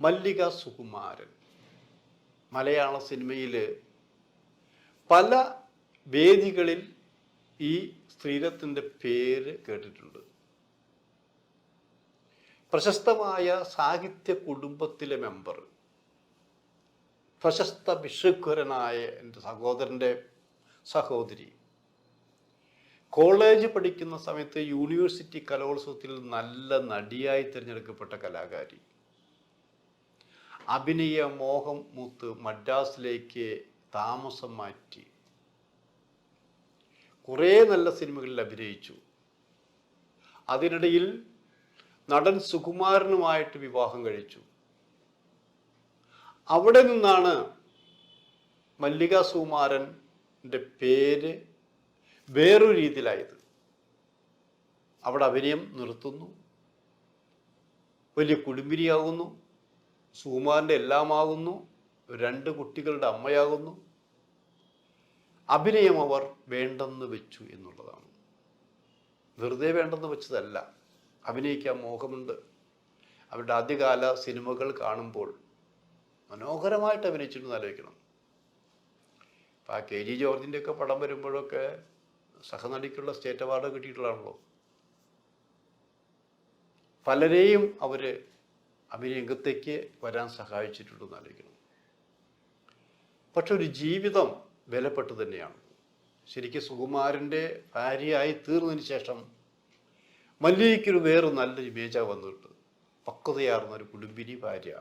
മല്ലിക സുകുമാരൻ മലയാള സിനിമയിൽ പല വേദികളിൽ ഈ സ്ത്രീരത്നത്തിൻ്റെ പേര് കേട്ടിട്ടുണ്ട്. പ്രശസ്തമായ സാഹിത്യ കുടുംബത്തിലെ മെമ്പർ, പ്രശസ്ത വിശ്വഘരനായ എൻ്റെ സഹോദരൻ്റെ സഹോദരി, കോളേജ് പഠിക്കുന്ന സമയത്ത് യൂണിവേഴ്സിറ്റി കലോത്സവത്തിൽ നല്ല നടിയായി തിരഞ്ഞെടുക്കപ്പെട്ട കലാകാരി, അഭിനയ മോഹം മൂത്ത് മദ്രാസിലേക്ക് താമസം മാറ്റി കുറേ നല്ല സിനിമകളിൽ അഭിനയിച്ചു. അതിനിടയിൽ നടൻ സുകുമാരനുമായിട്ട് വിവാഹം കഴിച്ചു. അവിടെ നിന്നാണ് മല്ലിക സുകുമാരൻ്റെ പേര് വേറൊരു രീതിയിലായത്. അവിടെ അഭിനയം നിർത്തുന്നു, വലിയ കുടുംബിനിയാകുന്നു, സുകുമാരൻ്റെ എല്ലാമാകുന്നു, 2 കുട്ടികളുടെ അമ്മയാകുന്നു. അഭിനയം അവർ വേണ്ടെന്ന് വെച്ചു എന്നുള്ളതാണ്. വെറുതെ വേണ്ടെന്ന് വെച്ചതല്ല, അഭിനയിക്കാൻ മോഹമുണ്ട്. അവരുടെ ആദ്യകാല സിനിമകൾ കാണുമ്പോൾ മനോഹരമായിട്ട് അഭിനയിച്ചിട്ടുണ്ടെന്ന് ആലോചിക്കണം. ഇപ്പം ആ KG ജോർജിൻ്റെയൊക്കെ പടം വരുമ്പോഴൊക്കെ സഹനടിക്കുള്ള സ്റ്റേറ്റ് അവാർഡ് കിട്ടിയിട്ടുള്ളതാണല്ലോ. പലരെയും അവർ അഭിനയരംഗത്തേക്ക് വരാൻ സഹായിച്ചിട്ടുണ്ടെന്ന് ആലോചിക്കണം. പക്ഷെ ഒരു ജീവിതം വിലപ്പെട്ടു തന്നെയാണ്. ശരിക്കും സുകുമാരൻ്റെ ഭാര്യയായി തീർന്നതിന് ശേഷം മല്ലികയ്ക്കൊരു വേറെ നല്ലൊരു ഇമേജാണ് വന്നിട്ട്. പക്വതയാർന്ന ഒരു കുടുംബിനി ഭാര്യ.